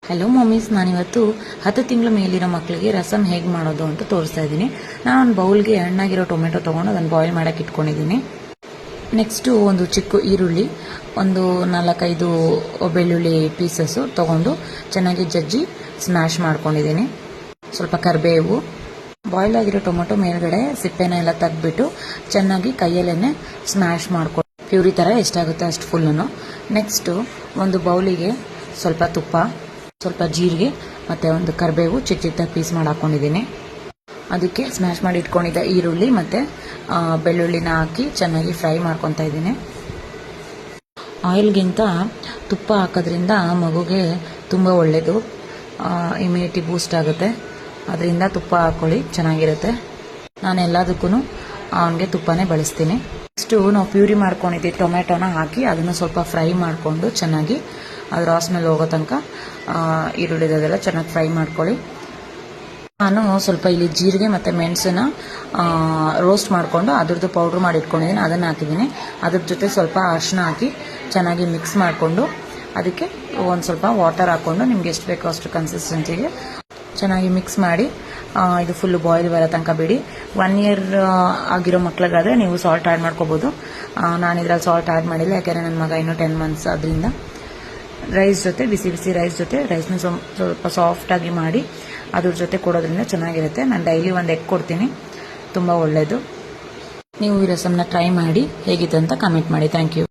Hello mummies, ನಾನಿವತ್ತು 10 ತಿಂಗಳ ಮೇಲಿರೋ ಮಕ್ಕಳಿಗೆ ರಸಮ್ ಹೇಗೆ ಮಾಡೋದು ಅಂತ ತೋರಿಸ್ತಾ ಇದ್ದೀನಿ. ನಾನು ಒಂದು ಬೌಲ್ಗೆ ಹಣ್ಣಾಗಿರೋ ಟೊಮೆಟೊ ತೊಗೊಂಡು ಅದನ್ನು ಬಾಯ್ಲ್ ಮಾಡೋಕ್ಕೆ ಇಟ್ಕೊಂಡಿದ್ದೀನಿ. ನೆಕ್ಸ್ಟು ಒಂದು ಚಿಕ್ಕ ಈರುಳ್ಳಿ, ಒಂದು 4-5 ಬೆಳ್ಳುಳ್ಳಿ ಪೀಸಸ್ಸು ತೊಗೊಂಡು ಚೆನ್ನಾಗಿ ಜಜ್ಜಿ ಸ್ಮ್ಯಾಶ್ ಮಾಡ್ಕೊಂಡಿದ್ದೀನಿ. ಸ್ವಲ್ಪ ಕರಿಬೇವು, ಬಾಯ್ಲ್ ಆಗಿರೋ ಟೊಮೆಟೊ ಮೇಲ್ಗಡೆ ಸಿಪ್ಪೆನ ಎಲ್ಲ ತೆಗೆದ್ಬಿಟ್ಟು ಚೆನ್ನಾಗಿ ಕೈಯಲ್ಲೇ ಸ್ಮ್ಯಾಶ್ ಮಾಡ್ಕೊಂಡು ಪ್ಯೂರಿ ಥರ ಎಷ್ಟಾಗುತ್ತೆ ಅಷ್ಟು ಫುಲ್ಲನ್ನು. ನೆಕ್ಸ್ಟು ಒಂದು ಬೌಲಿಗೆ ಸ್ವಲ್ಪ ತುಪ್ಪ, ಸ್ವಲ್ಪ ಜೀರಿಗೆ ಮತ್ತು ಒಂದು ಕರಿಬೇವು ಚಿಕ್ಕ ಚಿಕ್ಕ ಪೀಸ್ ಮಾಡಿ ಹಾಕ್ಕೊಂಡಿದ್ದೀನಿ. ಅದಕ್ಕೆ ಸ್ಮ್ಯಾಶ್ ಮಾಡಿ ಇಟ್ಕೊಂಡಿದ್ದ ಈರುಳ್ಳಿ ಮತ್ತು ಬೆಳ್ಳುಳ್ಳಿನ ಹಾಕಿ ಚೆನ್ನಾಗಿ ಫ್ರೈ ಮಾಡ್ಕೊತಾ ಇದ್ದೀನಿ. ಆಯಿಲ್ಗಿಂತ ತುಪ್ಪ ಹಾಕೋದ್ರಿಂದ ಮಗುಗೆ ತುಂಬ ಒಳ್ಳೆಯದು, ಇಮ್ಯುನಿಟಿ ಬೂಸ್ಟ್ ಆಗುತ್ತೆ. ಅದರಿಂದ ತುಪ್ಪ ಹಾಕ್ಕೊಳ್ಳಿ, ಚೆನ್ನಾಗಿರುತ್ತೆ. ನಾನು ಎಲ್ಲದಕ್ಕೂ ಅವನಿಗೆ ತುಪ್ಪನೇ ಬಳಸ್ತೀನಿ. ನೆಕ್ಸ್ಟು ನಾವು ಪ್ಯೂರಿ ಮಾಡ್ಕೊಂಡಿದ್ದೀವಿ ಟೊಮೆಟೊನ ಹಾಕಿ ಅದನ್ನು ಸ್ವಲ್ಪ ಫ್ರೈ ಮಾಡಿಕೊಂಡು ಚೆನ್ನಾಗಿ ಅದು ರಾಸ್ ಮೇಲೆ ಹೋಗೋ ತನಕ ಈರುಳ್ಳಿದೆಲ್ಲ ಚೆನ್ನಾಗಿ ಫ್ರೈ ಮಾಡ್ಕೊಳ್ಳಿ. ನಾನು ಸ್ವಲ್ಪ ಇಲ್ಲಿ ಜೀರಿಗೆ ಮತ್ತು ಮೆಣಸನ್ನ ರೋಸ್ಟ್ ಮಾಡಿಕೊಂಡು ಅದ್ರದ್ದು ಪೌಡ್ರ್ ಮಾಡಿ ಇಟ್ಕೊಂಡಿದ್ದೀನಿ, ಅದನ್ನು ಹಾಕಿದ್ದೀನಿ. ಅದ್ರ ಜೊತೆ ಸ್ವಲ್ಪ ಅರಿಶಿನ ಹಾಕಿ ಚೆನ್ನಾಗಿ ಮಿಕ್ಸ್ ಮಾಡಿಕೊಂಡು ಅದಕ್ಕೆ ಒಂದು ಸ್ವಲ್ಪ ವಾಟರ್ ಹಾಕ್ಕೊಂಡು ನಿಮ್ಗೆ ಎಷ್ಟು ಬೇಕೋ ಅಷ್ಟು ಕನ್ಸಿಸ್ಟೆನ್ಸಿಗೆ ಚೆನ್ನಾಗಿ ಮಿಕ್ಸ್ ಮಾಡಿ ಇದು ಫುಲ್ಲು ಬಾಯ್ಲ್ ಬರೋ ತನಕ ಬಿಡಿ. 1 ಇಯರ್ ಆಗಿರೋ ಮಕ್ಳಿಗಾದರೆ ನೀವು ಸಾಲ್ಟ್ ಆ್ಯಡ್ ಮಾಡ್ಕೋಬೋದು. ನಾನು ಇದ್ರಲ್ಲಿ ಸಾಲ್ಟ್ ಆ್ಯಡ್ ಮಾಡಿಲ್ಲ, ಯಾಕೆಂದರೆ ನನ್ನ ಮಗ ಇನ್ನೂ 10 ಮಂತ್ಸ್. ಅದರಿಂದ ರೈಸ್ ಜೊತೆ ಬಿಸಿ ಬಿಸಿ ರೈಸ್ ಜೊತೆ ರೈಸ್ನ ಸ್ವಲ್ಪ ಸಾಫ್ಟಾಗಿ ಮಾಡಿ ಅದ್ರ ಜೊತೆ ಕೊಡೋದ್ರಿಂದ ಚೆನ್ನಾಗಿರುತ್ತೆ. ನಾನು ಡೈಲಿ ಒಂದು ಎಗ್ ಕೊಡ್ತೀನಿ, ತುಂಬ ಒಳ್ಳೆಯದು. ನೀವು ಈ ರಸಮ್ನ ಟ್ರೈ ಮಾಡಿ ಹೇಗಿದೆ ಅಂತ ಕಮೆಂಟ್ ಮಾಡಿ. Thank you.